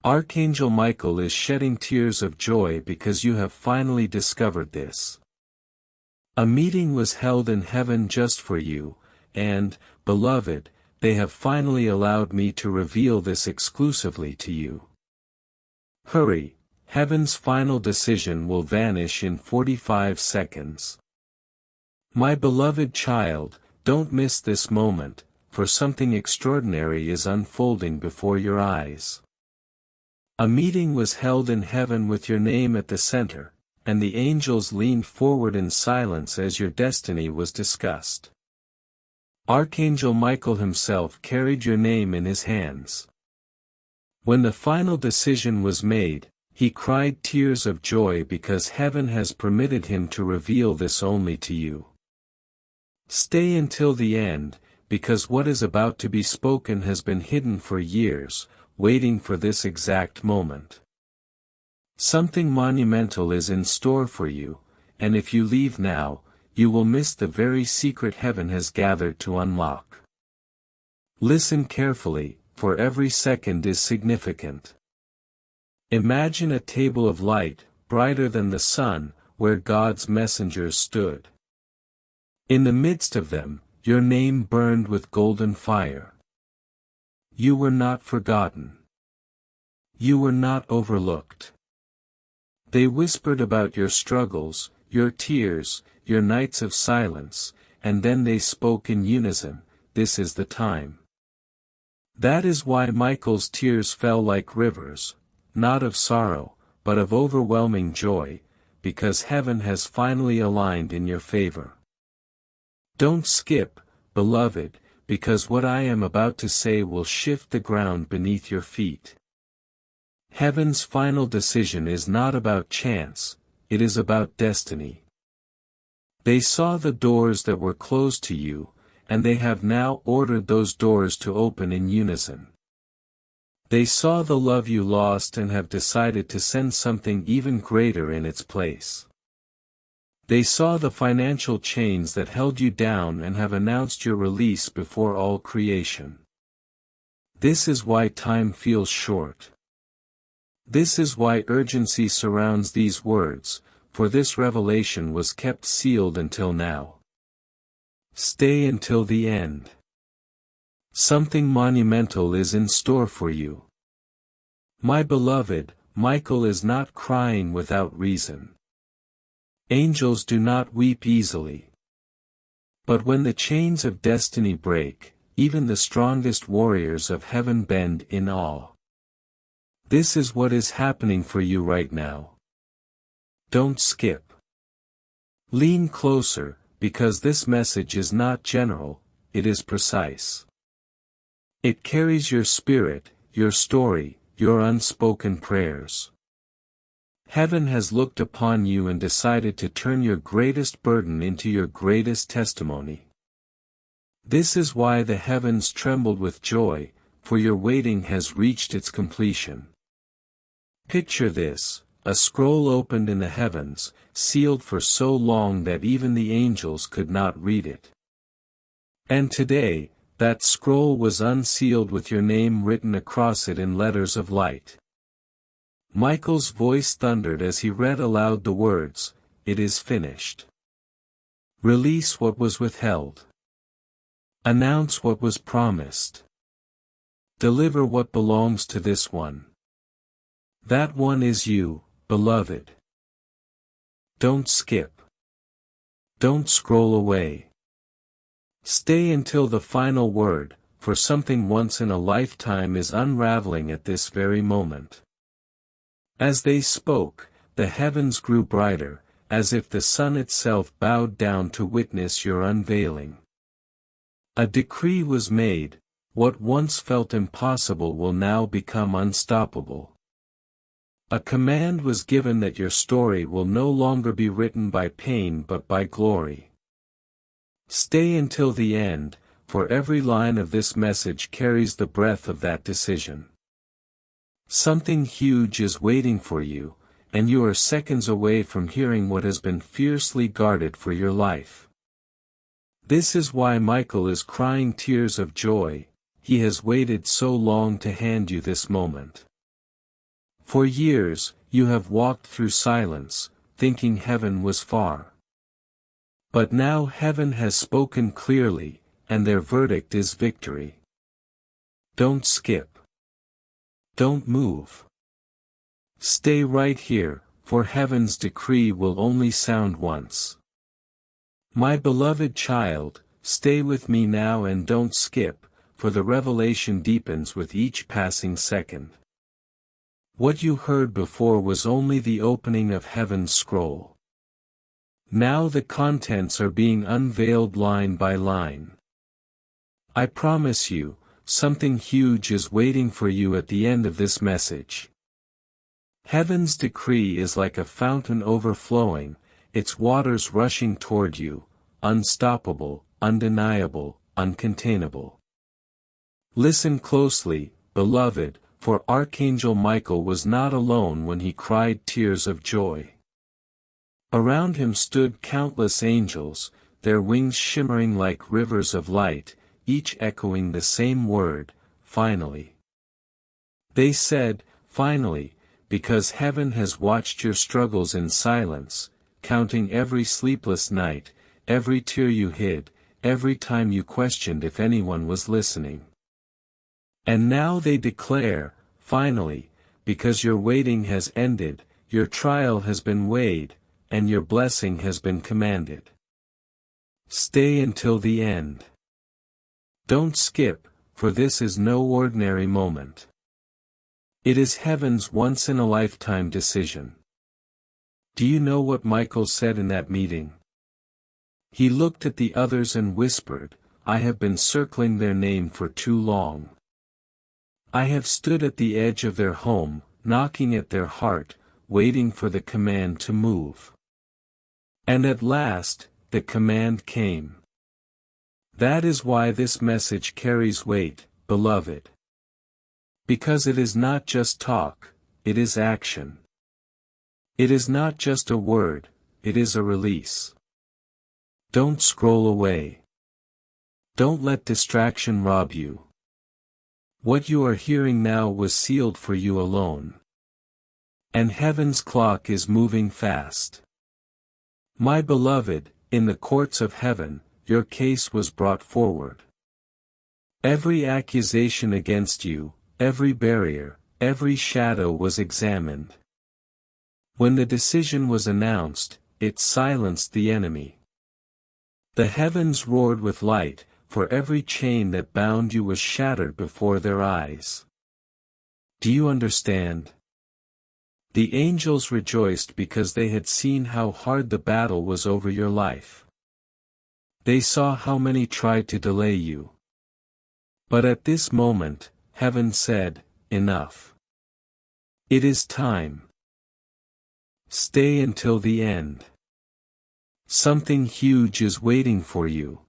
Archangel Michael is shedding tears of joy because you have finally discovered this. A meeting was held in heaven just for you, and, beloved, they have finally allowed me to reveal this exclusively to you. Hurry, heaven's final decision will vanish in 45 seconds. My beloved child, don't miss this moment, for something extraordinary is unfolding before your eyes. A meeting was held in heaven with your name at the center, and the angels leaned forward in silence as your destiny was discussed. Archangel Michael himself carried your name in his hands. When the final decision was made, he cried tears of joy because heaven has permitted him to reveal this only to you. Stay until the end, because what is about to be spoken has been hidden for years, waiting for this exact moment. Something monumental is in store for you, and if you leave now, you will miss the very secret heaven has gathered to unlock. Listen carefully, for every second is significant. Imagine a table of light, brighter than the sun, where God's messengers stood. In the midst of them, your name burned with golden fire. You were not forgotten. You were not overlooked. They whispered about your struggles, your tears, your nights of silence, and then they spoke in unison, "This is the time." That is why Michael's tears fell like rivers, not of sorrow, but of overwhelming joy, because heaven has finally aligned in your favor. Don't skip, beloved, because what I am about to say will shift the ground beneath your feet. Heaven's final decision is not about chance, it is about destiny. They saw the doors that were closed to you, and they have now ordered those doors to open in unison. They saw the love you lost and have decided to send something even greater in its place. They saw the financial chains that held you down and have announced your release before all creation. This is why time feels short. This is why urgency surrounds these words, for this revelation was kept sealed until now. Stay until the end. Something monumental is in store for you. My beloved, Michael is not crying without reason. Angels do not weep easily. But when the chains of destiny break, even the strongest warriors of heaven bend in awe. This is what is happening for you right now. Don't skip. Lean closer, because this message is not general, it is precise. It carries your spirit, your story, your unspoken prayers. Heaven has looked upon you and decided to turn your greatest burden into your greatest testimony. This is why the heavens trembled with joy, for your waiting has reached its completion. Picture this, a scroll opened in the heavens, sealed for so long that even the angels could not read it. And today, that scroll was unsealed with your name written across it in letters of light. Michael's voice thundered as he read aloud the words, "It is finished." Release what was withheld. Announce what was promised. Deliver what belongs to this one. That one is you, beloved. Don't skip. Don't scroll away. Stay until the final word, for something once in a lifetime is unraveling at this very moment. As they spoke, the heavens grew brighter, as if the sun itself bowed down to witness your unveiling. A decree was made, what once felt impossible will now become unstoppable. A command was given that your story will no longer be written by pain but by glory. Stay until the end, for every line of this message carries the breath of that decision. Something huge is waiting for you, and you are seconds away from hearing what has been fiercely guarded for your life. This is why Michael is crying tears of joy, he has waited so long to hand you this moment. For years, you have walked through silence, thinking heaven was far. But now heaven has spoken clearly, and their verdict is victory. Don't skip. Don't move. Stay right here, for heaven's decree will only sound once. My beloved child, stay with me now and don't skip, for the revelation deepens with each passing second. What you heard before was only the opening of heaven's scroll. Now the contents are being unveiled line by line. I promise you, something huge is waiting for you at the end of this message. Heaven's decree is like a fountain overflowing, its waters rushing toward you, unstoppable, undeniable, uncontainable. Listen closely, beloved, for Archangel Michael was not alone when he cried tears of joy. Around him stood countless angels, their wings shimmering like rivers of light, each echoing the same word, finally. They said, finally, because heaven has watched your struggles in silence, counting every sleepless night, every tear you hid, every time you questioned if anyone was listening. And now they declare, finally, because your waiting has ended, your trial has been weighed, and your blessing has been commanded. Stay until the end. Don't skip, for this is no ordinary moment. It is heaven's once-in-a-lifetime decision. Do you know what Michael said in that meeting? He looked at the others and whispered, I have been circling their name for too long. I have stood at the edge of their home, knocking at their heart, waiting for the command to move. And at last, the command came. That is why this message carries weight, beloved. Because it is not just talk, it is action. It is not just a word, it is a release. Don't scroll away. Don't let distraction rob you. What you are hearing now was sealed for you alone. And heaven's clock is moving fast. My beloved, in the courts of heaven, your case was brought forward. Every accusation against you, every barrier, every shadow was examined. When the decision was announced, it silenced the enemy. The heavens roared with light, for every chain that bound you was shattered before their eyes. Do you understand? The angels rejoiced because they had seen how hard the battle was over your life. They saw how many tried to delay you. But at this moment, heaven said, enough. It is time. Stay until the end. Something huge is waiting for you.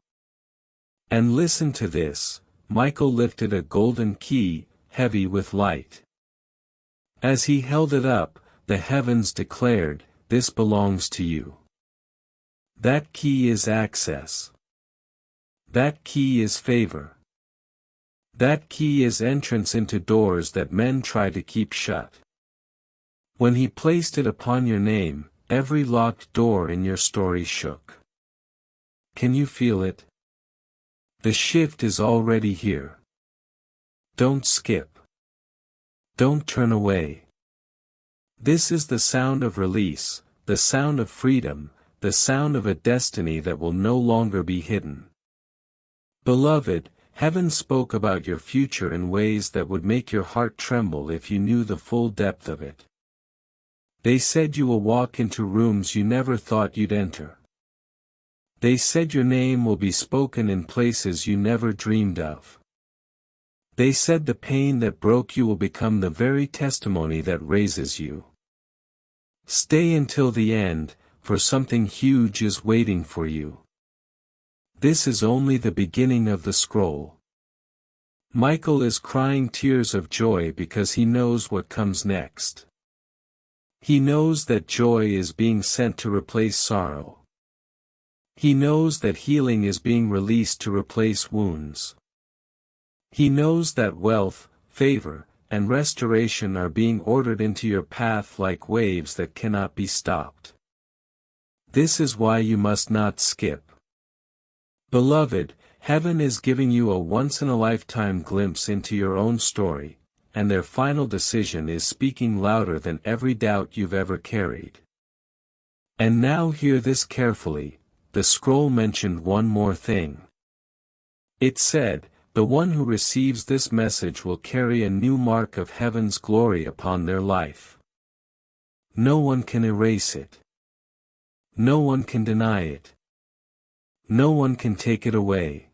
And listen to this, Michael lifted a golden key, heavy with light. As he held it up, the heavens declared, this belongs to you. That key is access. That key is favor. That key is entrance into doors that men try to keep shut. When he placed it upon your name, every locked door in your story shook. Can you feel it? The shift is already here. Don't skip. Don't turn away. This is the sound of release, the sound of freedom, the sound of a destiny that will no longer be hidden. Beloved, heaven spoke about your future in ways that would make your heart tremble if you knew the full depth of it. They said you will walk into rooms you never thought you'd enter. They said your name will be spoken in places you never dreamed of. They said the pain that broke you will become the very testimony that raises you. Stay until the end, for something huge is waiting for you. This is only the beginning of the scroll. Michael is crying tears of joy because he knows what comes next. He knows that joy is being sent to replace sorrow. He knows that healing is being released to replace wounds. He knows that wealth, favor, and restoration are being ordered into your path like waves that cannot be stopped. This is why you must not skip. Beloved, heaven is giving you a once-in-a-lifetime glimpse into your own story, and their final decision is speaking louder than every doubt you've ever carried. And now hear this carefully, the scroll mentioned one more thing. It said, "The one who receives this message will carry a new mark of heaven's glory upon their life. No one can erase it. No one can deny it. No one can take it away.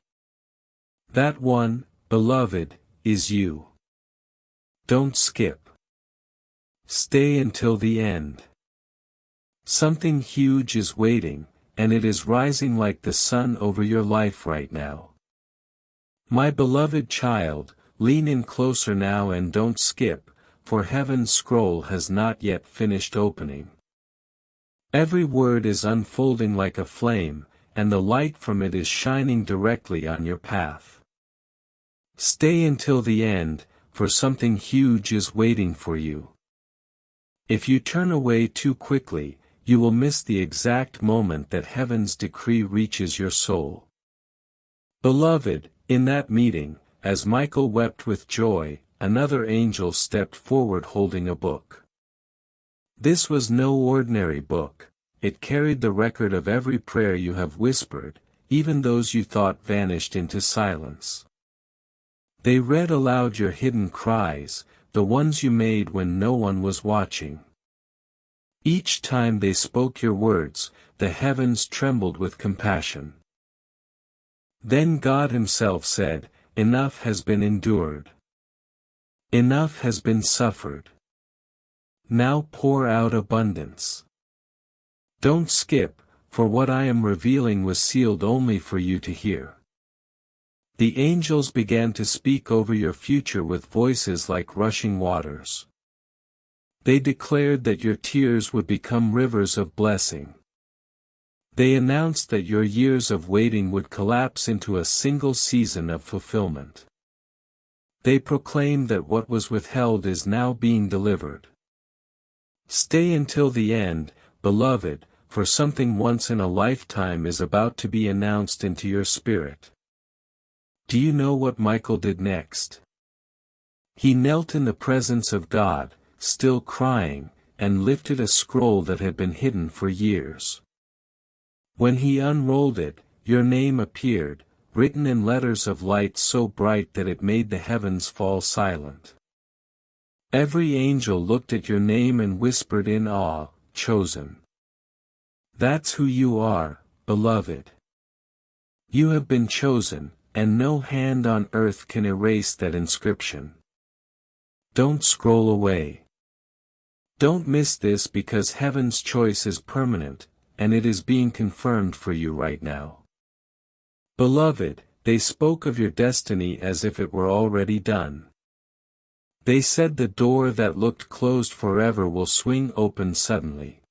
That one, beloved, is you. Don't skip. Stay until the end. Something huge is waiting, and it is rising like the sun over your life right now. My beloved child, lean in closer now and don't skip, for heaven's scroll has not yet finished opening. Every word is unfolding like a flame, and the light from it is shining directly on your path. Stay until the end, for something huge is waiting for you. If you turn away too quickly, you will miss the exact moment that heaven's decree reaches your soul. Beloved, in that meeting, as Michael wept with joy, another angel stepped forward holding a book. This was no ordinary book, it carried the record of every prayer you have whispered, even those you thought vanished into silence. They read aloud your hidden cries, the ones you made when no one was watching. Each time they spoke your words, the heavens trembled with compassion. Then God Himself said, "Enough has been endured. Enough has been suffered. Now pour out abundance. Don't skip, for what I am revealing was sealed only for you to hear." The angels began to speak over your future with voices like rushing waters. They declared that your tears would become rivers of blessing. They announced that your years of waiting would collapse into a single season of fulfillment. They proclaimed that what was withheld is now being delivered. Stay until the end, beloved, for something once in a lifetime is about to be announced into your spirit. Do you know what Michael did next? He knelt in the presence of God, still crying, and lifted a scroll that had been hidden for years. When he unrolled it, your name appeared, written in letters of light so bright that it made the heavens fall silent. Every angel looked at your name and whispered in awe, "Chosen." That's who you are, beloved. You have been chosen, and no hand on earth can erase that inscription. Don't scroll away. Don't miss this because heaven's choice is permanent, and it is being confirmed for you right now. Beloved, they spoke of your destiny as if it were already done. They said the door that looked closed forever will swing open suddenly.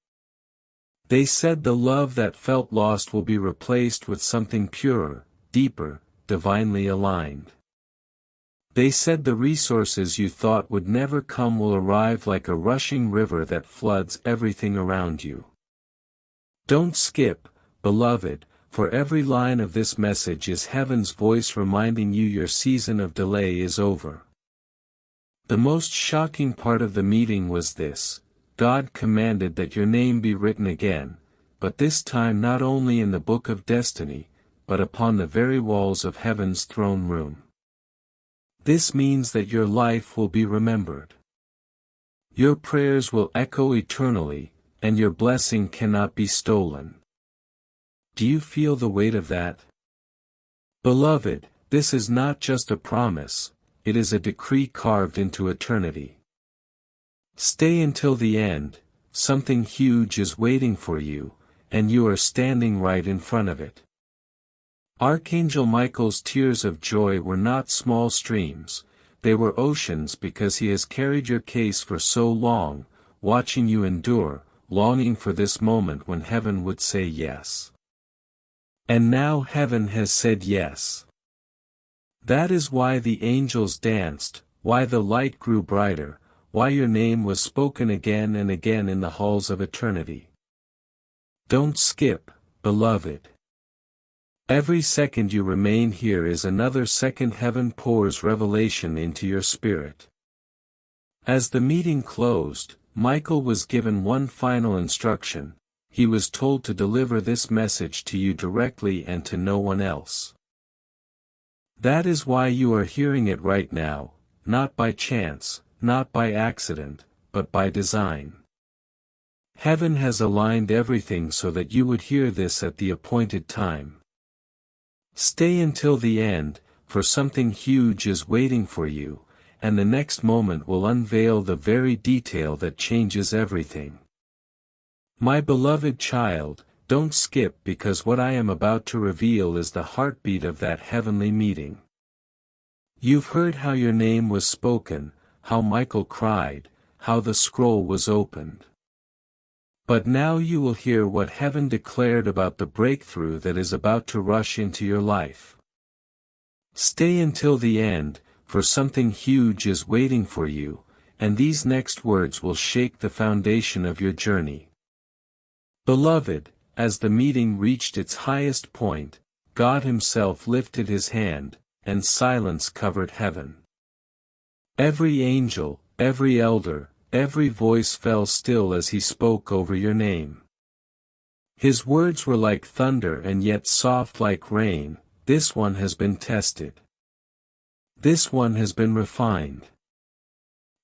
They said the love that felt lost will be replaced with something purer, deeper, divinely aligned. They said the resources you thought would never come will arrive like a rushing river that floods everything around you. Don't skip, beloved, for every line of this message is heaven's voice reminding you your season of delay is over. The most shocking part of the meeting was this: God commanded that your name be written again, but this time not only in the book of destiny, but upon the very walls of heaven's throne room. This means that your life will be remembered. Your prayers will echo eternally, and your blessing cannot be stolen. Do you feel the weight of that? Beloved, this is not just a promise, it is a decree carved into eternity. Stay until the end, something huge is waiting for you, and you are standing right in front of it. Archangel Michael's tears of joy were not small streams, they were oceans because he has carried your case for so long, watching you endure, longing for this moment when heaven would say yes. And now heaven has said yes. That is why the angels danced, why the light grew brighter, why your name was spoken again and again in the halls of eternity. Don't skip, beloved. Every second you remain here is another second heaven pours revelation into your spirit. As the meeting closed, Michael was given one final instruction. He was told to deliver this message to you directly and to no one else. That is why you are hearing it right now, not by chance, not by accident, but by design. Heaven has aligned everything so that you would hear this at the appointed time. Stay until the end, for something huge is waiting for you, and the next moment will unveil the very detail that changes everything. My beloved child, don't skip because what I am about to reveal is the heartbeat of that heavenly meeting. You've heard how your name was spoken, how Michael cried, how the scroll was opened. But now you will hear what heaven declared about the breakthrough that is about to rush into your life. Stay until the end, for something huge is waiting for you, and these next words will shake the foundation of your journey. Beloved, as the meeting reached its highest point, God Himself lifted His hand, and silence covered heaven. Every angel, every elder, every voice fell still as He spoke over your name. His words were like thunder and yet soft like rain. This one has been tested. This one has been refined.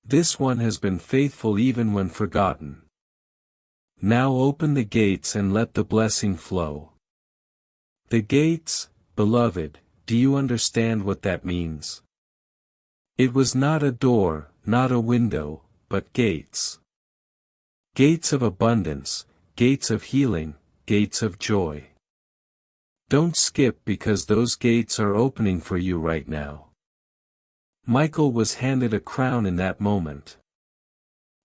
This one has been faithful even when forgotten. Now open the gates and let the blessing flow. The gates, beloved, do you understand what that means? It was not a door, not a window, but gates. Gates of abundance, gates of healing, gates of joy. Don't skip because those gates are opening for you right now. Michael was handed a crown in that moment.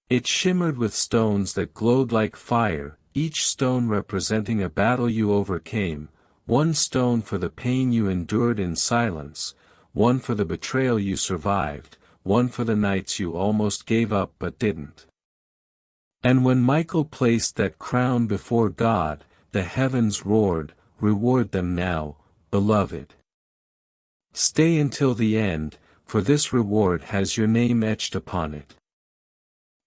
It shimmered with stones that glowed like fire, each stone representing a battle you overcame, one stone for the pain you endured in silence, one for the betrayal you survived, one for the nights you almost gave up but didn't. And when Michael placed that crown before God, the heavens roared, "Reward them now, beloved. Stay until the end, for this reward has your name etched upon it."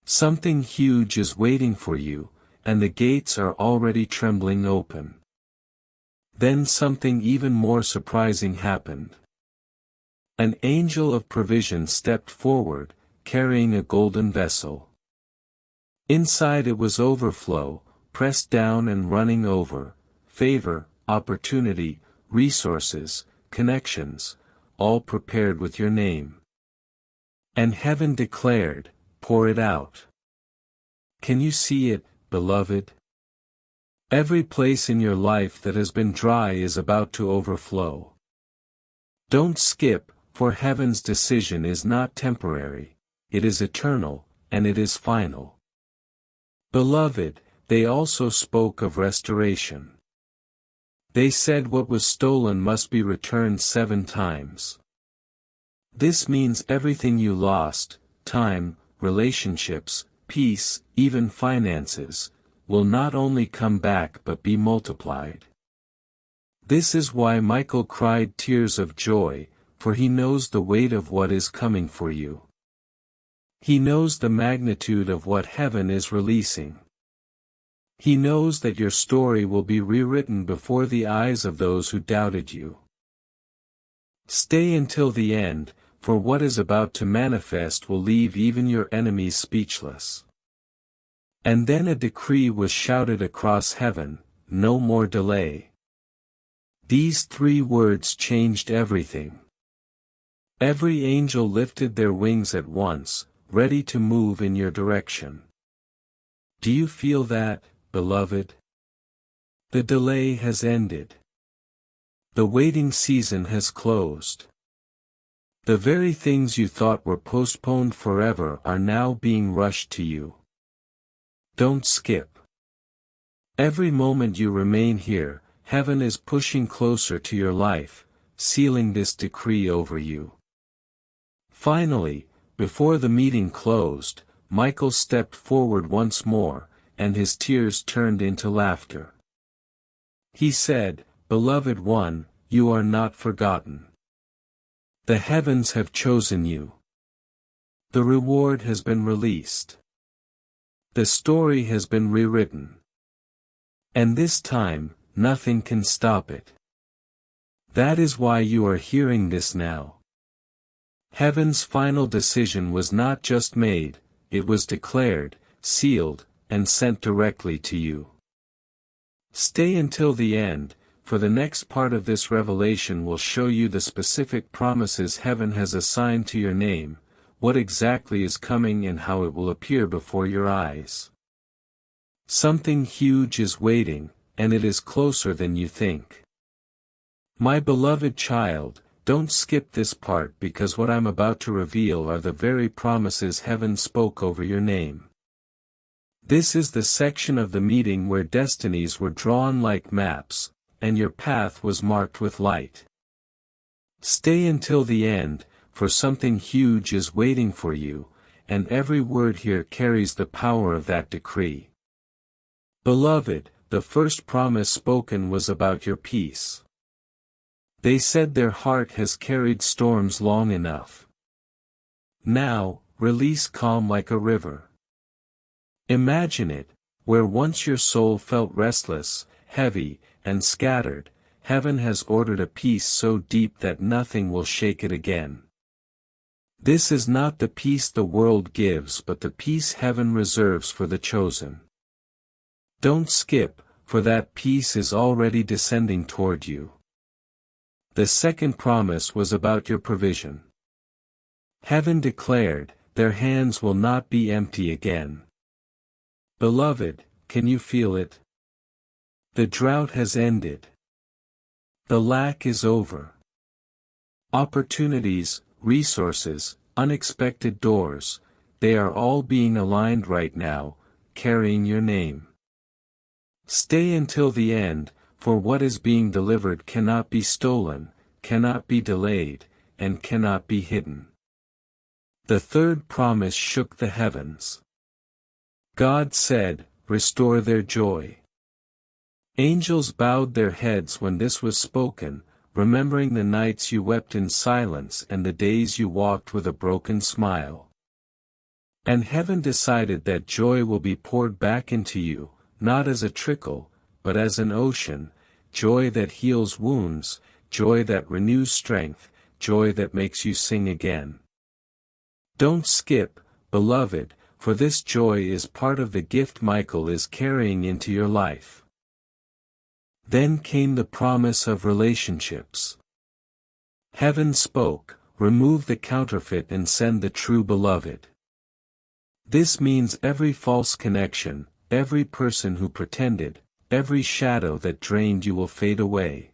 Something huge is waiting for you, and the gates are already trembling open. Then something even more surprising happened. An angel of provision stepped forward, carrying a golden vessel. Inside it was overflow, pressed down and running over, favor, opportunity, resources, connections, all prepared with your name. And heaven declared, "Pour it out." Can you see it, beloved? Every place in your life that has been dry is about to overflow. Don't skip, for heaven's decision is not temporary, it is eternal, and it is final. Beloved, they also spoke of restoration. They said what was stolen must be returned 7 times. This means everything you lost, time, relationships, peace, even finances, will not only come back but be multiplied. This is why Michael cried tears of joy, for he knows the weight of what is coming for you. He knows the magnitude of what heaven is releasing. He knows that your story will be rewritten before the eyes of those who doubted you. Stay until the end, for what is about to manifest will leave even your enemies speechless. And then a decree was shouted across heaven, "No more delay." These 3 words changed everything. Every angel lifted their wings at once, ready to move in your direction. Do you feel that, beloved? The delay has ended. The waiting season has closed. The very things you thought were postponed forever are now being rushed to you. Don't skip. Every moment you remain here, heaven is pushing closer to your life, sealing this decree over you. Finally, Before the meeting closed, Michael stepped forward once more, and his tears turned into laughter. He said, "Beloved one, you are not forgotten. The heavens have chosen you. The reward has been released. The story has been rewritten. And this time, nothing can stop it. That is why you are hearing this now. Heaven's final decision was not just made, it was declared, sealed, and sent directly to you. Stay until the end, for the next part of this revelation will show you the specific promises heaven has assigned to your name, what exactly is coming and how it will appear before your eyes. Something huge is waiting, and it is closer than you think. My beloved child, don't skip this part because what I'm about to reveal are the very promises heaven spoke over your name. This is the section of the meeting where destinies were drawn like maps, and your path was marked with light. Stay until the end, for something huge is waiting for you, and every word here carries the power of that decree. Beloved, the first promise spoken was about your peace. They said their heart has carried storms long enough. Now, release calm like a river. Imagine it, where once your soul felt restless, heavy, and scattered, heaven has ordered a peace so deep that nothing will shake it again. This is not the peace the world gives but the peace heaven reserves for the chosen. Don't skip, for that peace is already descending toward you. The second promise was about your provision. Heaven declared, their hands will not be empty again. Beloved, can you feel it? The drought has ended. The lack is over. Opportunities, resources, unexpected doors, they are all being aligned right now, carrying your name. Stay until the end, for what is being delivered cannot be stolen, cannot be delayed, and cannot be hidden. The third promise shook the heavens. God said, "Restore their joy." Angels bowed their heads when this was spoken, remembering the nights you wept in silence and the days you walked with a broken smile. And heaven decided that joy will be poured back into you, not as a trickle, but as an ocean, joy that heals wounds, joy that renews strength, joy that makes you sing again. Don't skip, beloved, for this joy is part of the gift Michael is carrying into your life. Then came the promise of relationships. Heaven spoke, remove the counterfeit and send the true beloved. This means every false connection, every person who pretended, every shadow that drained you will fade away.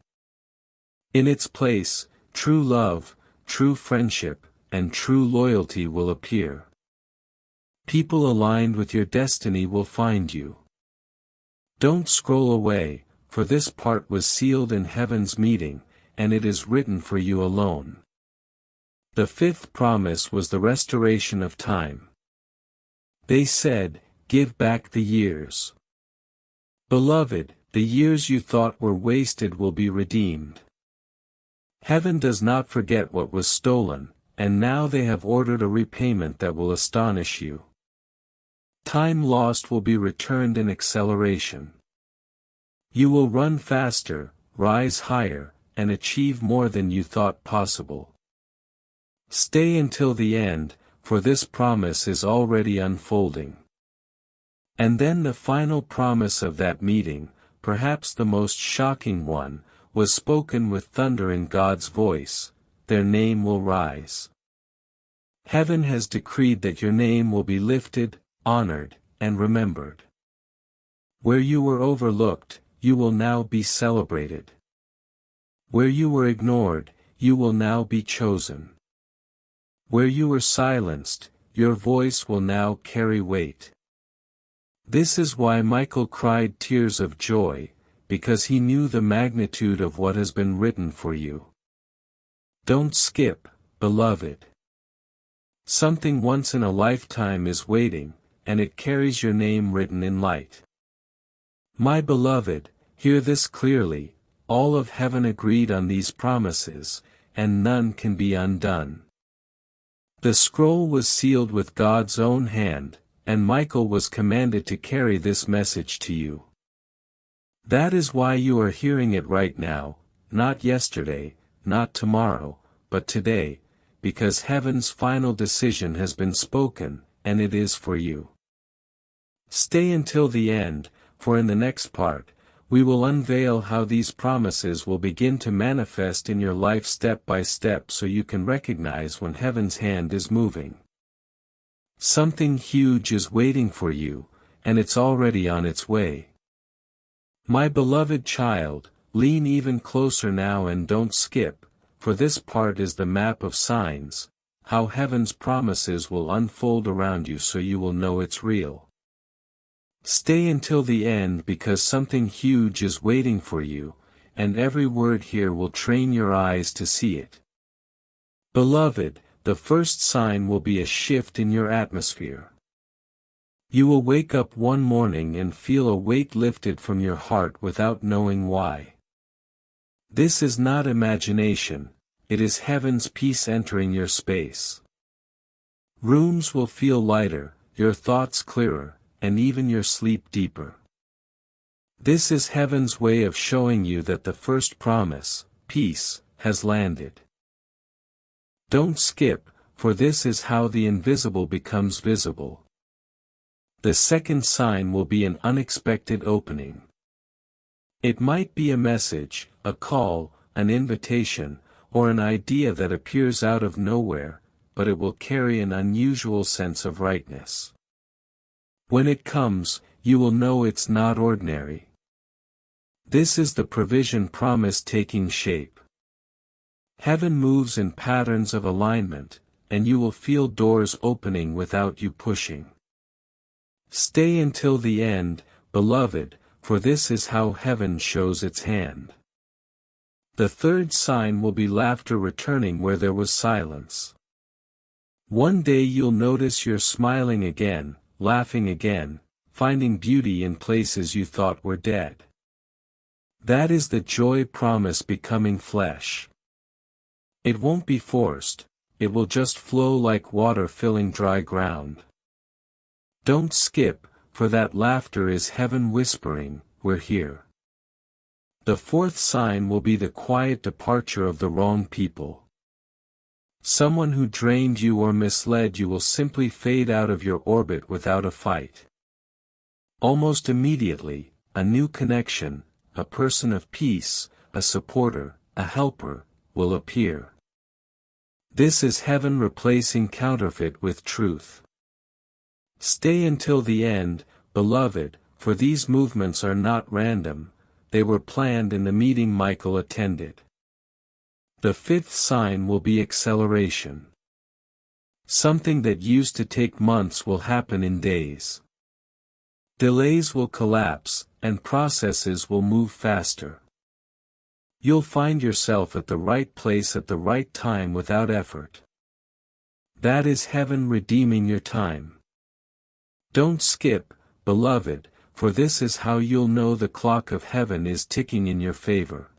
In its place, true love, true friendship, and true loyalty will appear. People aligned with your destiny will find you. Don't scroll away, for this part was sealed in heaven's meeting, and it is written for you alone. The fifth promise was the restoration of time. They said, "Give back the years." Beloved, the years you thought were wasted will be redeemed. Heaven does not forget what was stolen, and now they have ordered a repayment that will astonish you. Time lost will be returned in acceleration. You will run faster, rise higher, and achieve more than you thought possible. Stay until the end, for this promise is already unfolding. And then the final promise of that meeting, perhaps the most shocking one, was spoken with thunder in God's voice: their name will rise. Heaven has decreed that your name will be lifted, honored, and remembered. Where you were overlooked, you will now be celebrated. Where you were ignored, you will now be chosen. Where you were silenced, your voice will now carry weight. This is why Michael cried tears of joy, because he knew the magnitude of what has been written for you. Don't skip, beloved. Something once in a lifetime is waiting, and it carries your name written in light. My beloved, hear this clearly, all of heaven agreed on these promises, and none can be undone. The scroll was sealed with God's own hand, and Michael was commanded to carry this message to you. That is why you are hearing it right now, not yesterday, not tomorrow, but today, because heaven's final decision has been spoken, and it is for you. Stay until the end, for in the next part, we will unveil how these promises will begin to manifest in your life step by step so you can recognize when heaven's hand is moving. Something huge is waiting for you, and it's already on its way. My beloved child, lean even closer now and don't skip, for this part is the map of signs, how heaven's promises will unfold around you so you will know it's real. Stay until the end because something huge is waiting for you, and every word here will train your eyes to see it. Beloved, the first sign will be a shift in your atmosphere. You will wake up one morning and feel a weight lifted from your heart without knowing why. This is not imagination, it is heaven's peace entering your space. Rooms will feel lighter, your thoughts clearer, and even your sleep deeper. This is heaven's way of showing you that the first promise, peace, has landed. Don't skip, for this is how the invisible becomes visible. The second sign will be an unexpected opening. It might be a message, a call, an invitation, or an idea that appears out of nowhere, but it will carry an unusual sense of rightness. When it comes, you will know it's not ordinary. This is the provision promise taking shape. Heaven moves in patterns of alignment, and you will feel doors opening without you pushing. Stay until the end, beloved, for this is how heaven shows its hand. The third sign will be laughter returning where there was silence. One day you'll notice you're smiling again, laughing again, finding beauty in places you thought were dead. That is the joy promise becoming flesh. It won't be forced, it will just flow like water filling dry ground. Don't skip, for that laughter is heaven whispering, we're here. The fourth sign will be the quiet departure of the wrong people. Someone who drained you or misled you will simply fade out of your orbit without a fight. Almost immediately, a new connection, a person of peace, a supporter, a helper, will appear. This is heaven replacing counterfeit with truth. Stay until the end, beloved, for these movements are not random, they were planned in the meeting Michael attended. The fifth sign will be acceleration. Something that used to take months will happen in days. Delays will collapse, and processes will move faster. You'll find yourself at the right place at the right time without effort. That is heaven redeeming your time. Don't skip, beloved, for this is how you'll know the clock of heaven is ticking in your favor.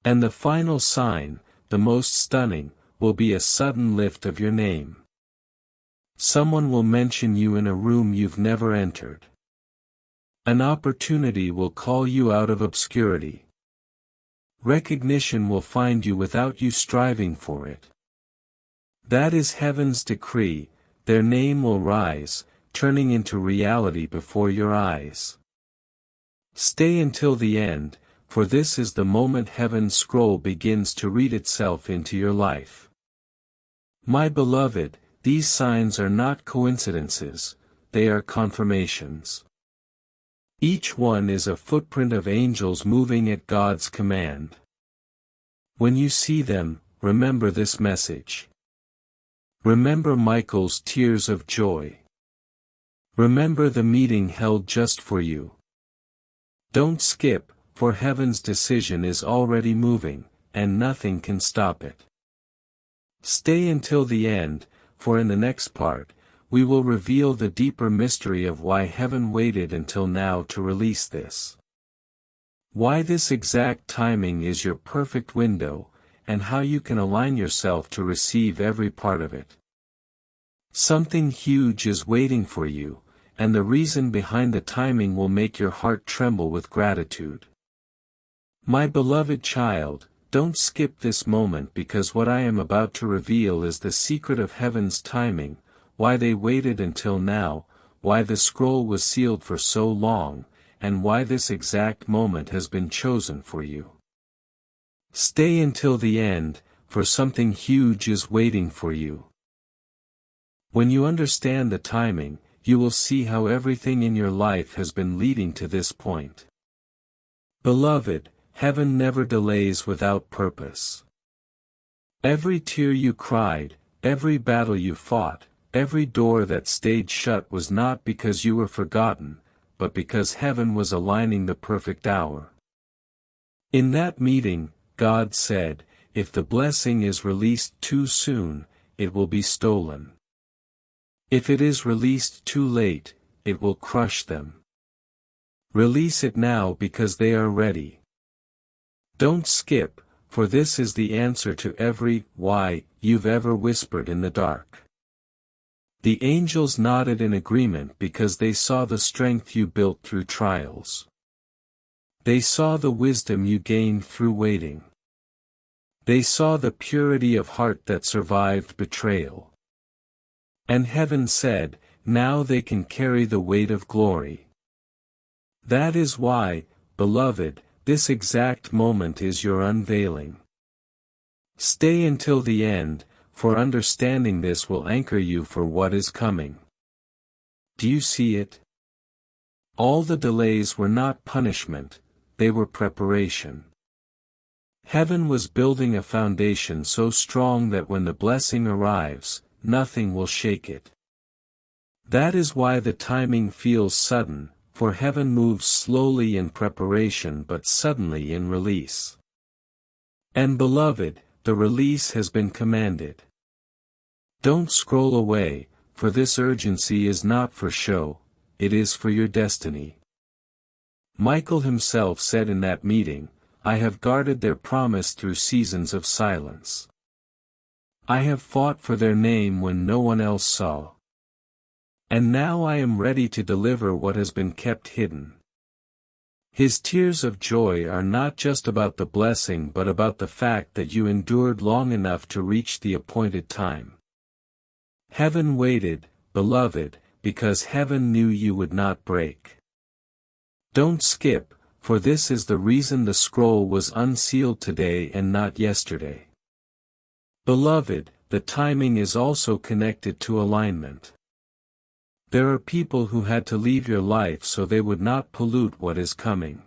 And the final sign, the most stunning, will be a sudden lift of your name. Someone will mention you in a room you've never entered. An opportunity will call you out of obscurity. Recognition will find you without you striving for it. That is heaven's decree, their name will rise, turning into reality before your eyes. Stay until the end, for this is the moment heaven's scroll begins to read itself into your life. My beloved, these signs are not coincidences, they are confirmations. Each one is a footprint of angels moving at God's command. When you see them, remember this message. Remember Michael's tears of joy. Remember the meeting held just for you. Don't skip, for heaven's decision is already moving, and nothing can stop it. Stay until the end, for in the next part, we will reveal the deeper mystery of why heaven waited until now to release this. Why this exact timing is your perfect window, and how you can align yourself to receive every part of it. Something huge is waiting for you, and the reason behind the timing will make your heart tremble with gratitude. My beloved child, don't skip this moment because what I am about to reveal is the secret of heaven's timing, why they waited until now, why the scroll was sealed for so long, and why this exact moment has been chosen for you. Stay until the end, for something huge is waiting for you. When you understand the timing, you will see how everything in your life has been leading to this point. Beloved, heaven never delays without purpose. Every tear you cried, every battle you fought, every door that stayed shut was not because you were forgotten, but because heaven was aligning the perfect hour. In that meeting, God said, if the blessing is released too soon, it will be stolen. If it is released too late, it will crush them. Release it now because they are ready. Don't skip, for this is the answer to every why you've ever whispered in the dark. The angels nodded in agreement because they saw the strength you built through trials. They saw the wisdom you gained through waiting. They saw the purity of heart that survived betrayal. And heaven said, now they can carry the weight of glory. That is why, beloved, this exact moment is your unveiling. Stay until the end, for understanding this will anchor you for what is coming. Do you see it? All the delays were not punishment, they were preparation. Heaven was building a foundation so strong that when the blessing arrives, nothing will shake it. That is why the timing feels sudden, for heaven moves slowly in preparation but suddenly in release. And beloved, the release has been commanded. Don't scroll away, for this urgency is not for show, it is for your destiny. Michael himself said in that meeting, I have guarded their promise through seasons of silence. I have fought for their name when no one else saw. And now I am ready to deliver what has been kept hidden. His tears of joy are not just about the blessing but about the fact that you endured long enough to reach the appointed time. Heaven waited, beloved, because heaven knew you would not break. Don't skip, for this is the reason the scroll was unsealed today and not yesterday. Beloved, the timing is also connected to alignment. There are people who had to leave your life so they would not pollute what is coming.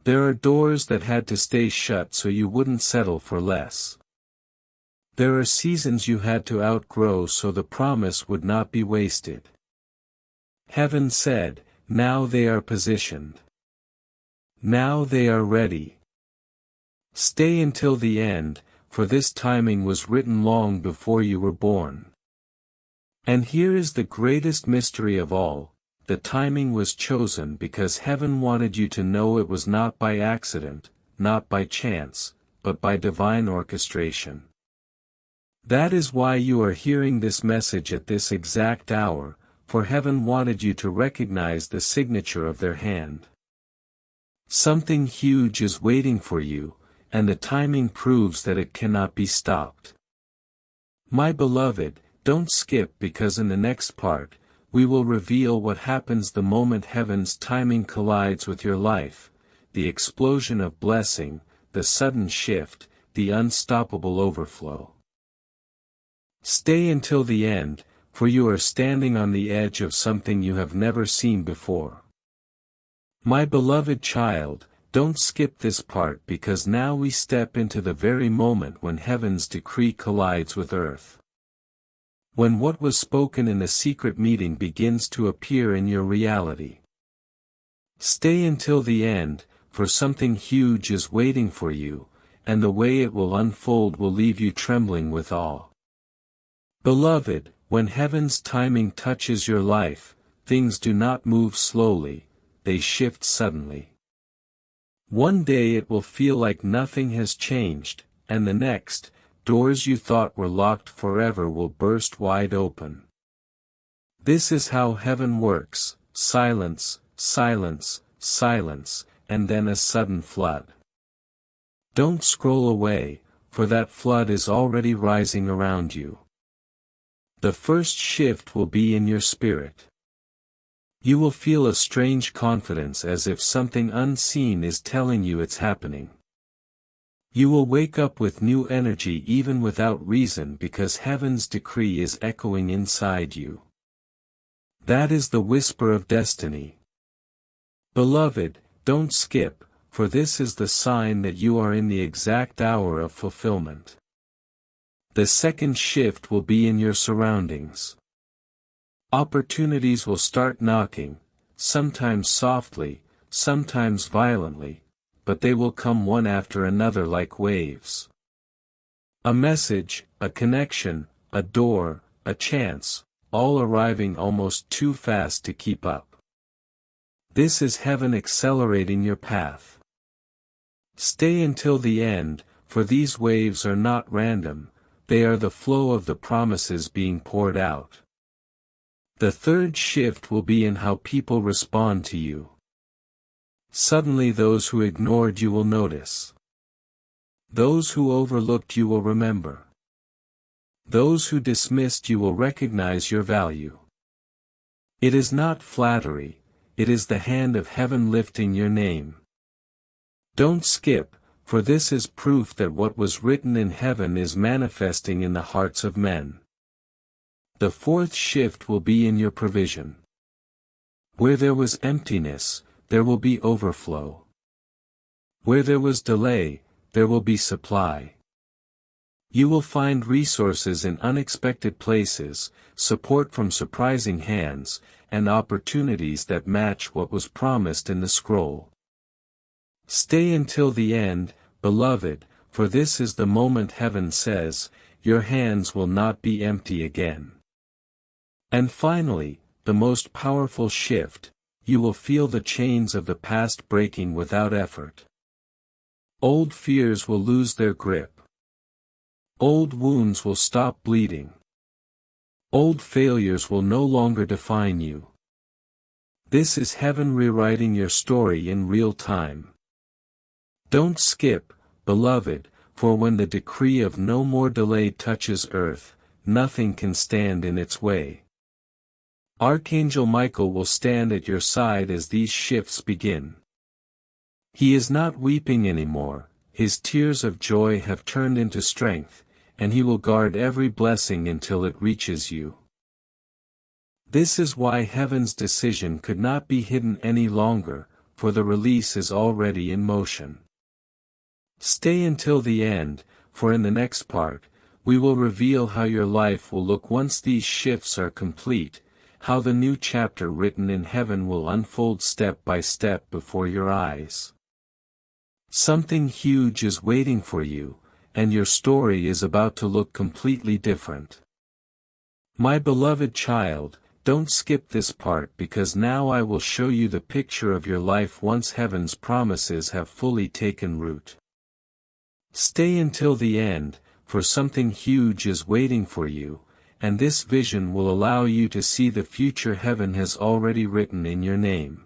There are doors that had to stay shut so you wouldn't settle for less. There are seasons you had to outgrow so the promise would not be wasted. Heaven said, now they are positioned. Now they are ready. Stay until the end, for this timing was written long before you were born. And here is the greatest mystery of all, the timing was chosen because heaven wanted you to know it was not by accident, not by chance, but by divine orchestration. That is why you are hearing this message at this exact hour, for heaven wanted you to recognize the signature of their hand. Something huge is waiting for you, and the timing proves that it cannot be stopped. My beloved, don't skip because in the next part, we will reveal what happens the moment heaven's timing collides with your life, the explosion of blessing, the sudden shift, the unstoppable overflow. Stay until the end, for you are standing on the edge of something you have never seen before. My beloved child, don't skip this part because now we step into the very moment when heaven's decree collides with earth. When what was spoken in the secret meeting begins to appear in your reality. Stay until the end, for something huge is waiting for you, and the way it will unfold will leave you trembling with awe. Beloved, when heaven's timing touches your life, things do not move slowly, they shift suddenly. One day it will feel like nothing has changed, and the next, doors you thought were locked forever will burst wide open. This is how heaven works: silence, silence, silence, and then a sudden flood. Don't scroll away, for that flood is already rising around you. The first shift will be in your spirit. You will feel a strange confidence, as if something unseen is telling you it's happening. You will wake up with new energy even without reason, because heaven's decree is echoing inside you. That is the whisper of destiny. Beloved, don't skip, for this is the sign that you are in the exact hour of fulfillment. The second shift will be in your surroundings. Opportunities will start knocking, sometimes softly, sometimes violently, but they will come one after another like waves. A message, a connection, a door, a chance, all arriving almost too fast to keep up. This is heaven accelerating your path. Stay until the end, for these waves are not random, they are the flow of the promises being poured out. The third shift will be in how people respond to you. Suddenly those who ignored you will notice. Those who overlooked you will remember. Those who dismissed you will recognize your value. It is not flattery, it is the hand of heaven lifting your name. Don't skip, for this is proof that what was written in heaven is manifesting in the hearts of men. The fourth shift will be in your provision. Where there was emptiness, there will be overflow. Where there was delay, there will be supply. You will find resources in unexpected places, support from surprising hands, and opportunities that match what was promised in the scroll. Stay until the end, beloved, for this is the moment heaven says, your hands will not be empty again. And finally, the most powerful shift, you will feel the chains of the past breaking without effort. Old fears will lose their grip. Old wounds will stop bleeding. Old failures will no longer define you. This is heaven rewriting your story in real time. Don't skip, beloved, for when the decree of no more delay touches earth, nothing can stand in its way. Archangel Michael will stand at your side as these shifts begin. He is not weeping anymore, his tears of joy have turned into strength, and he will guard every blessing until it reaches you. This is why heaven's decision could not be hidden any longer, for the release is already in motion. Stay until the end, for in the next part, we will reveal how your life will look once these shifts are complete, how the new chapter written in heaven will unfold step by step before your eyes. Something huge is waiting for you, and your story is about to look completely different. My beloved child, don't skip this part, because now I will show you the picture of your life once heaven's promises have fully taken root. Stay until the end, for something huge is waiting for you, and this vision will allow you to see the future heaven has already written in your name.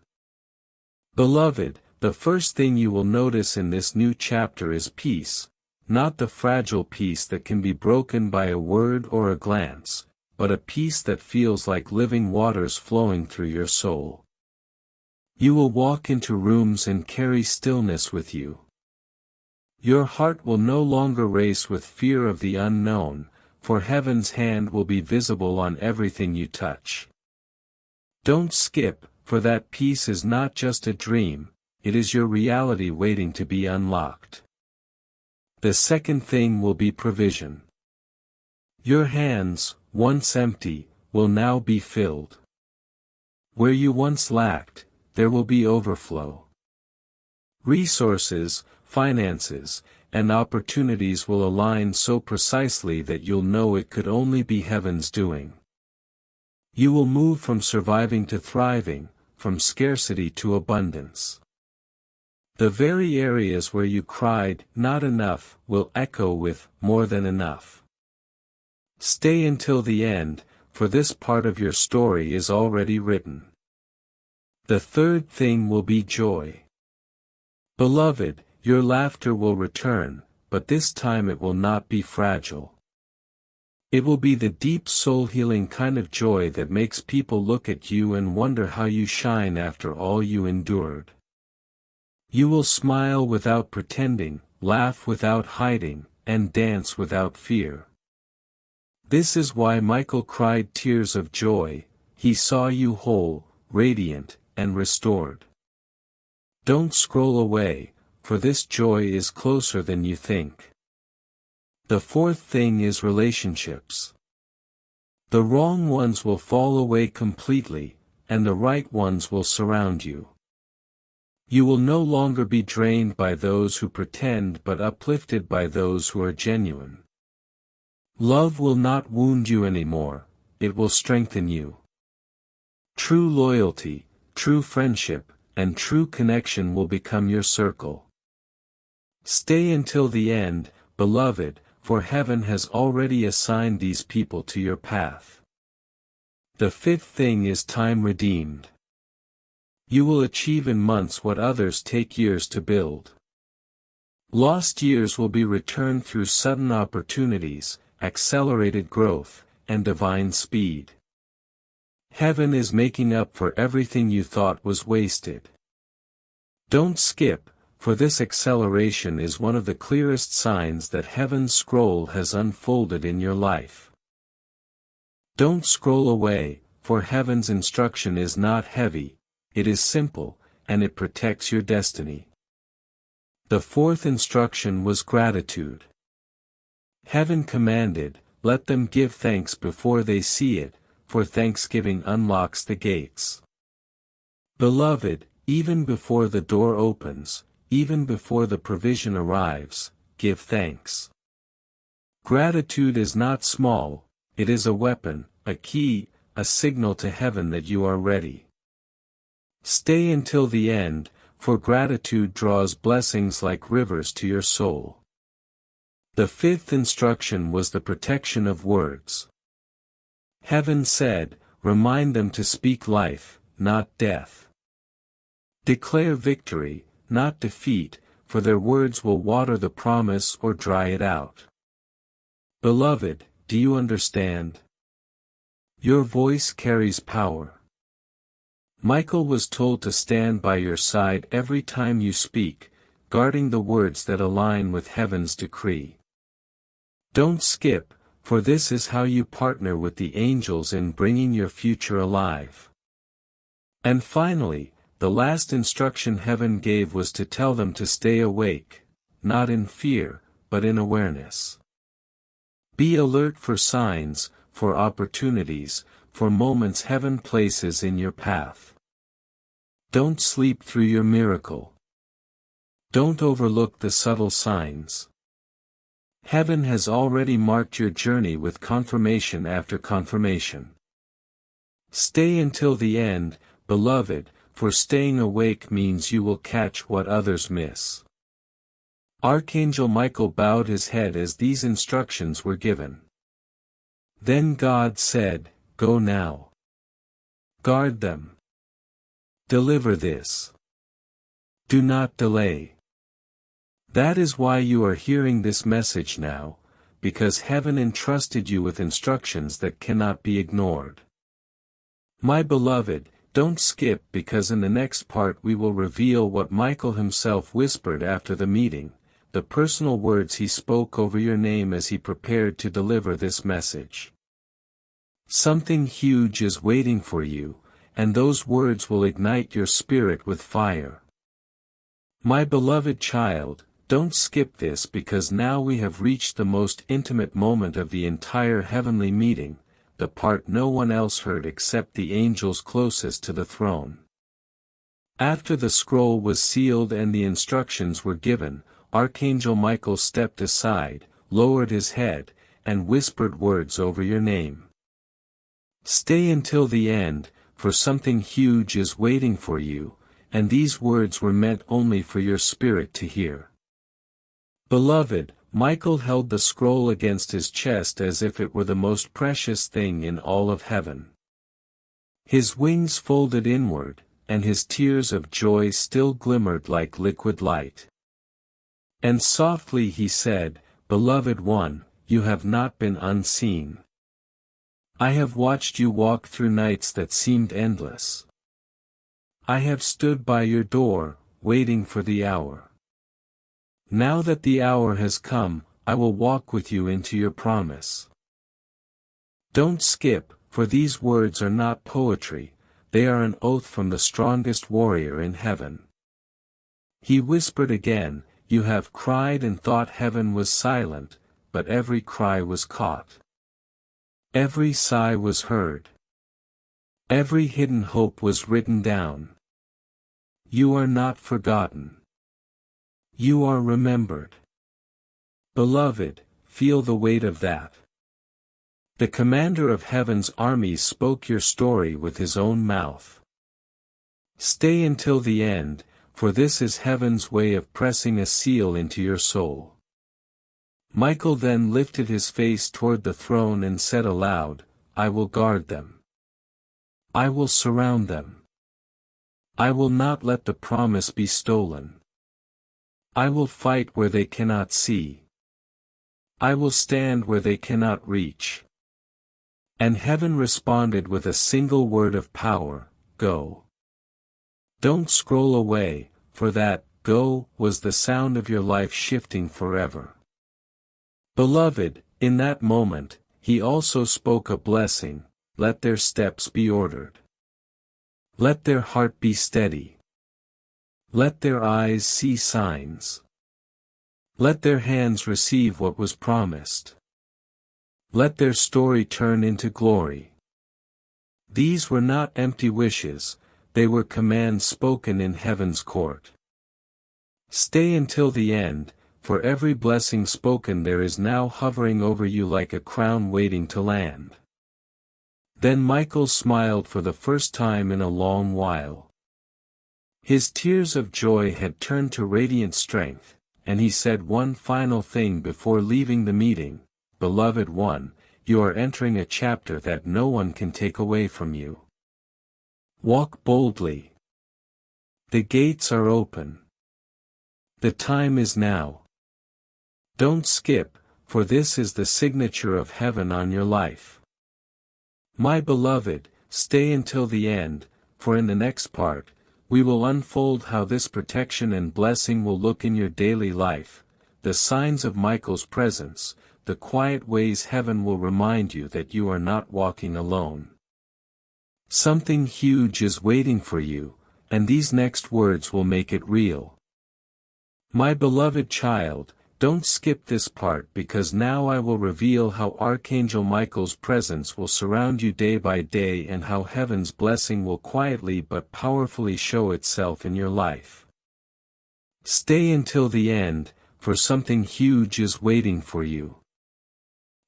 Beloved, the first thing you will notice in this new chapter is peace, not the fragile peace that can be broken by a word or a glance, but a peace that feels like living waters flowing through your soul. You will walk into rooms and carry stillness with you. Your heart will no longer race with fear of the unknown, for heaven's hand will be visible on everything you touch. Don't skip, for that peace is not just a dream, it is your reality waiting to be unlocked. The second thing will be provision. Your hands, once empty, will now be filled. Where you once lacked, there will be overflow. Resources, finances, and opportunities will align so precisely that you'll know it could only be heaven's doing. You will move from surviving to thriving, from scarcity to abundance. The very areas where you cried, "Not enough," will echo with, "More than enough." Stay until the end, for this part of your story is already written. The third thing will be joy. Beloved, your laughter will return, but this time it will not be fragile. It will be the deep soul-healing kind of joy that makes people look at you and wonder how you shine after all you endured. You will smile without pretending, laugh without hiding, and dance without fear. This is why Michael cried tears of joy. He saw you whole, radiant, and restored. Don't scroll away, for this joy is closer than you think. The fourth thing is relationships. The wrong ones will fall away completely, and the right ones will surround you. You will no longer be drained by those who pretend but uplifted by those who are genuine. Love will not wound you anymore, it will strengthen you. True loyalty, true friendship, and true connection will become your circle. Stay until the end, beloved, for heaven has already assigned these people to your path. The fifth thing is time redeemed. You will achieve in months what others take years to build. Lost years will be returned through sudden opportunities, accelerated growth, and divine speed. Heaven is making up for everything you thought was wasted. Don't skip, for this acceleration is one of the clearest signs that heaven's scroll has unfolded in your life. Don't scroll away, for heaven's instruction is not heavy, it is simple, and it protects your destiny. The fourth instruction was gratitude. Heaven commanded, "Let them give thanks before they see it, for thanksgiving unlocks the gates." Beloved, even before the door opens, even before the provision arrives, give thanks. Gratitude is not small, it is a weapon, a key, a signal to heaven that you are ready. Stay until the end, for gratitude draws blessings like rivers to your soul. The fifth instruction was the protection of words. Heaven said, "Remind them to speak life, not death. Declare victory, not defeat, for their words will water the promise or dry it out." Beloved, do you understand? Your voice carries power. Michael was told to stand by your side every time you speak, guarding the words that align with heaven's decree. Don't skip, for this is how you partner with the angels in bringing your future alive. And finally, the last instruction heaven gave was to tell them to stay awake, not in fear, but in awareness. Be alert for signs, for opportunities, for moments heaven places in your path. Don't sleep through your miracle. Don't overlook the subtle signs. Heaven has already marked your journey with confirmation after confirmation. Stay until the end, beloved, for staying awake means you will catch what others miss. Archangel Michael bowed his head as these instructions were given. Then God said, "Go now. Guard them. Deliver this. Do not delay." That is why you are hearing this message now, because heaven entrusted you with instructions that cannot be ignored. My beloved, don't skip, because in the next part we will reveal what Michael himself whispered after the meeting, the personal words he spoke over your name as he prepared to deliver this message. Something huge is waiting for you, and those words will ignite your spirit with fire. My beloved child, don't skip this, because now we have reached the most intimate moment of the entire heavenly meeting, the part no one else heard except the angels closest to the throne. After the scroll was sealed and the instructions were given, Archangel Michael stepped aside, lowered his head, and whispered words over your name. Stay until the end, for something huge is waiting for you, and these words were meant only for your spirit to hear. Beloved, Michael held the scroll against his chest as if it were the most precious thing in all of heaven. His wings folded inward, and his tears of joy still glimmered like liquid light. And softly he said, Beloved one, you have not been unseen. I have watched you walk through nights that seemed endless. I have stood by your door, waiting for the hour. Now that the hour has come, I will walk with you into your promise. Don't skip, for these words are not poetry, they are an oath from the strongest warrior in heaven. He whispered again, You have cried and thought heaven was silent, but every cry was caught. Every sigh was heard. Every hidden hope was written down. You are not forgotten. You are remembered. Beloved, feel the weight of that. The commander of heaven's armies spoke your story with his own mouth. Stay until the end, for this is heaven's way of pressing a seal into your soul. Michael then lifted his face toward the throne and said aloud, I will guard them. I will surround them. I will not let the promise be stolen. I will fight where they cannot see. I will stand where they cannot reach. And heaven responded with a single word of power, Go. Don't scroll away, for that, Go, was the sound of your life shifting forever. Beloved, in that moment, he also spoke a blessing, Let their steps be ordered. Let their heart be steady. Let their eyes see signs. Let their hands receive what was promised. Let their story turn into glory. These were not empty wishes, they were commands spoken in heaven's court. Stay until the end, for every blessing spoken there is now hovering over you like a crown waiting to land. Then Michael smiled for the first time in a long while. His tears of joy had turned to radiant strength, and he said one final thing before leaving the meeting, Beloved one, you are entering a chapter that no one can take away from you. Walk boldly. The gates are open. The time is now. Don't skip, for this is the signature of heaven on your life. My beloved, stay until the end, for in the next part, we will unfold how this protection and blessing will look in your daily life, the signs of Michael's presence, the quiet ways heaven will remind you that you are not walking alone. Something huge is waiting for you, and these next words will make it real. My beloved child, don't skip this part because now I will reveal how Archangel Michael's presence will surround you day by day and how heaven's blessing will quietly but powerfully show itself in your life. Stay until the end, for something huge is waiting for you.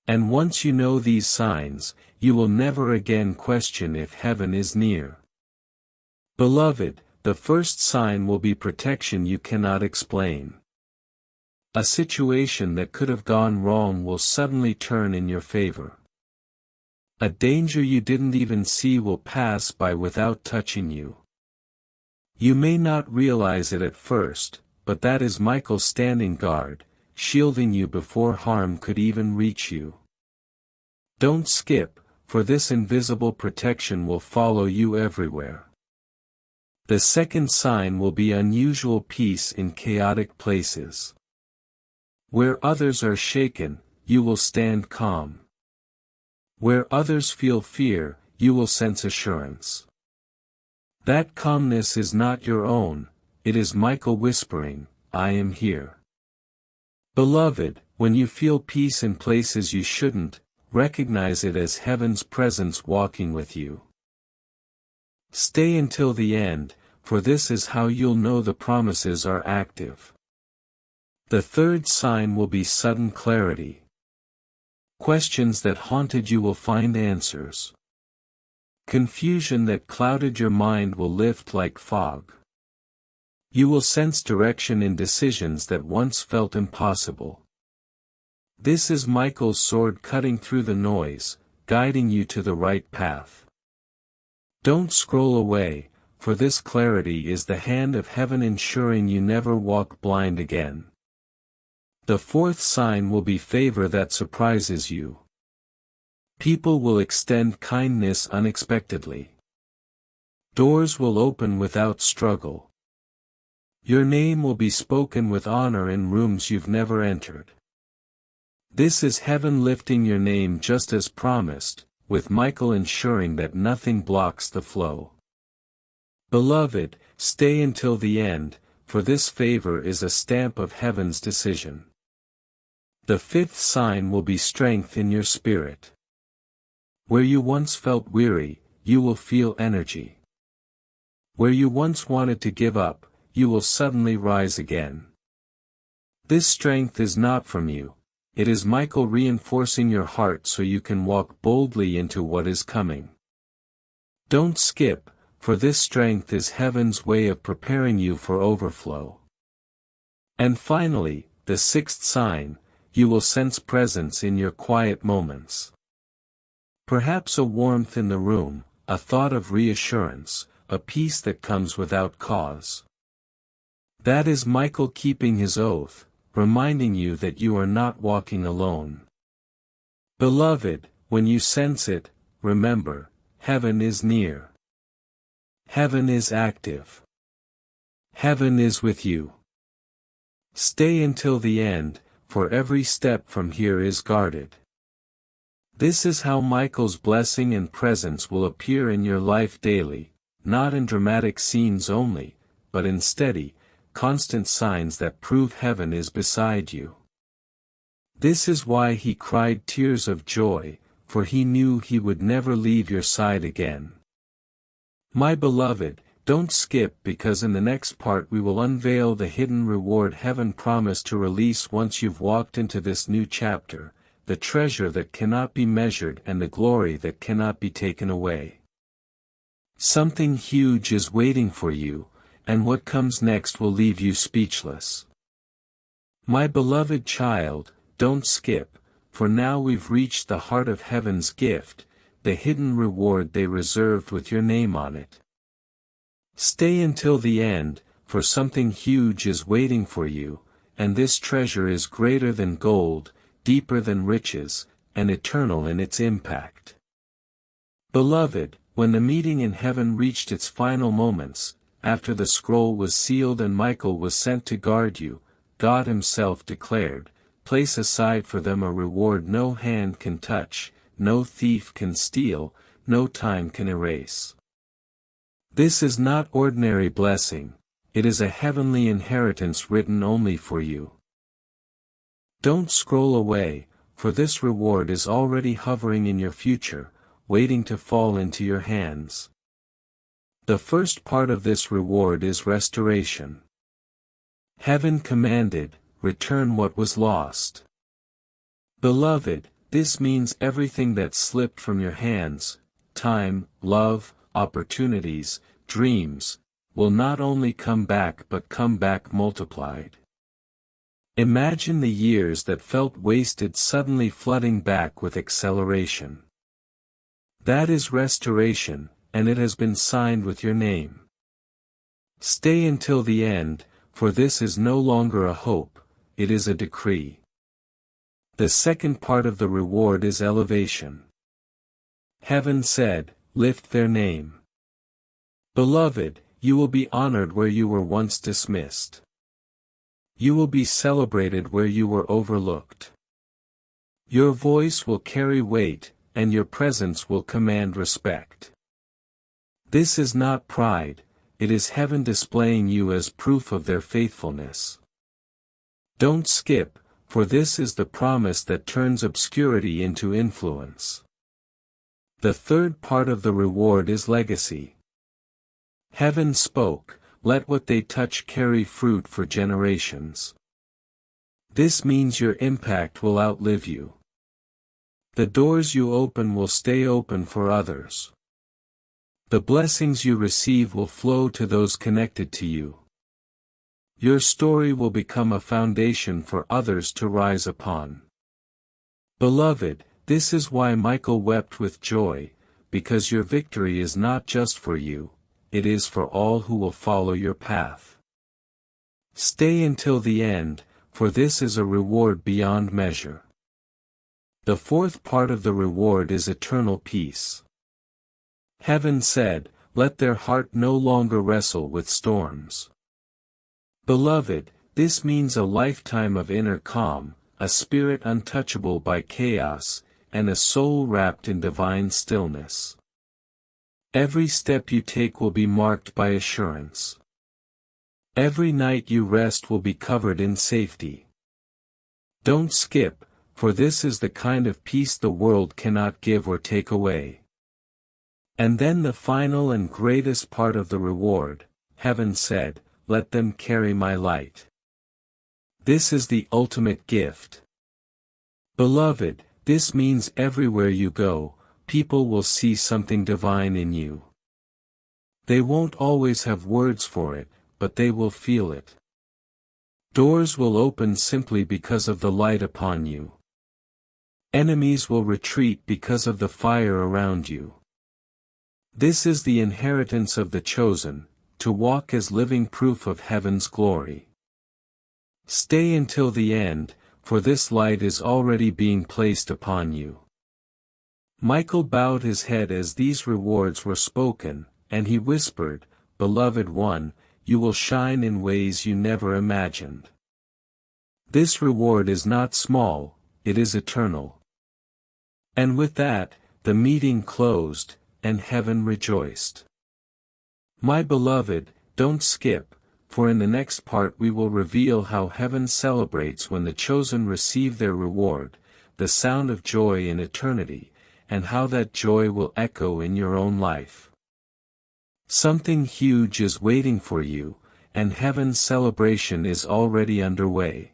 And once you know these signs, you will never again question if heaven is near. Beloved, the first sign will be protection you cannot explain. A situation that could have gone wrong will suddenly turn in your favor. A danger you didn't even see will pass by without touching you. You may not realize it at first, but that is Michael standing guard, shielding you before harm could even reach you. Don't skip, for this invisible protection will follow you everywhere. The second sign will be unusual peace in chaotic places. Where others are shaken, you will stand calm. Where others feel fear, you will sense assurance. That calmness is not your own, it is Michael whispering, I am here. Beloved, when you feel peace in places you shouldn't, recognize it as heaven's presence walking with you. Stay until the end, for this is how you'll know the promises are active. The third sign will be sudden clarity. Questions that haunted you will find answers. Confusion that clouded your mind will lift like fog. You will sense direction in decisions that once felt impossible. This is Michael's sword cutting through the noise, guiding you to the right path. Don't scroll away, for this clarity is the hand of heaven ensuring you never walk blind again. The fourth sign will be favor that surprises you. People will extend kindness unexpectedly. Doors will open without struggle. Your name will be spoken with honor in rooms you've never entered. This is heaven lifting your name just as promised, with Michael ensuring that nothing blocks the flow. Beloved, stay until the end, for this favor is a stamp of heaven's decision. The fifth sign will be strength in your spirit. Where you once felt weary, you will feel energy. Where you once wanted to give up, you will suddenly rise again. This strength is not from you, it is Michael reinforcing your heart so you can walk boldly into what is coming. Don't skip, for this strength is heaven's way of preparing you for overflow. And finally, the sixth sign, you will sense presence in your quiet moments. Perhaps a warmth in the room, a thought of reassurance, a peace that comes without cause. That is Michael keeping his oath, reminding you that you are not walking alone. Beloved, when you sense it, remember, heaven is near. Heaven is active. Heaven is with you. Stay until the end, for every step from here is guarded. This is how Michael's blessing and presence will appear in your life daily, not in dramatic scenes only, but in steady, constant signs that prove heaven is beside you. This is why he cried tears of joy, for he knew he would never leave your side again. My beloved, don't skip because in the next part we will unveil the hidden reward heaven promised to release once you've walked into this new chapter, the treasure that cannot be measured and the glory that cannot be taken away. Something huge is waiting for you, and what comes next will leave you speechless. My beloved child, don't skip, for now we've reached the heart of heaven's gift, the hidden reward they reserved with your name on it. Stay until the end, for something huge is waiting for you, and this treasure is greater than gold, deeper than riches, and eternal in its impact. Beloved, when the meeting in heaven reached its final moments, after the scroll was sealed and Michael was sent to guard you, God himself declared, "Place aside for them a reward no hand can touch, no thief can steal, no time can erase." This is not ordinary blessing, it is a heavenly inheritance written only for you. Don't scroll away, for this reward is already hovering in your future, waiting to fall into your hands. The first part of this reward is restoration. Heaven commanded, "Return what was lost." Beloved, this means everything that slipped from your hands, time, love, opportunities, dreams, will not only come back but come back multiplied. Imagine the years that felt wasted suddenly flooding back with acceleration. That is restoration, and it has been signed with your name. Stay until the end, for this is no longer a hope, it is a decree. The second part of the reward is elevation. Heaven said, "Lift their name." Beloved, you will be honored where you were once dismissed. You will be celebrated where you were overlooked. Your voice will carry weight, and your presence will command respect. This is not pride, it is heaven displaying you as proof of their faithfulness. Don't skip, for this is the promise that turns obscurity into influence. The third part of the reward is legacy. Heaven spoke, "Let what they touch carry fruit for generations." This means your impact will outlive you. The doors you open will stay open for others. The blessings you receive will flow to those connected to you. Your story will become a foundation for others to rise upon. Beloved, this is why Michael wept with joy, because your victory is not just for you, it is for all who will follow your path. Stay until the end, for this is a reward beyond measure. The fourth part of the reward is eternal peace. Heaven said, "Let their heart no longer wrestle with storms." Beloved, this means a lifetime of inner calm, a spirit untouchable by chaos, and a soul wrapped in divine stillness. Every step you take will be marked by assurance. Every night you rest will be covered in safety. Don't skip, for this is the kind of peace the world cannot give or take away. And then the final and greatest part of the reward, heaven said, "Let them carry my light." This is the ultimate gift. Beloved, this means everywhere you go, people will see something divine in you. They won't always have words for it, but they will feel it. Doors will open simply because of the light upon you. Enemies will retreat because of the fire around you. This is the inheritance of the chosen, to walk as living proof of heaven's glory. Stay until the end, for this light is already being placed upon you. Michael bowed his head as these rewards were spoken, and he whispered, "Beloved one, you will shine in ways you never imagined." This reward is not small, it is eternal. And with that, the meeting closed, and heaven rejoiced. My beloved, don't skip, for in the next part we will reveal how heaven celebrates when the chosen receive their reward, the sound of joy in eternity, and how that joy will echo in your own life. Something huge is waiting for you, and heaven's celebration is already underway.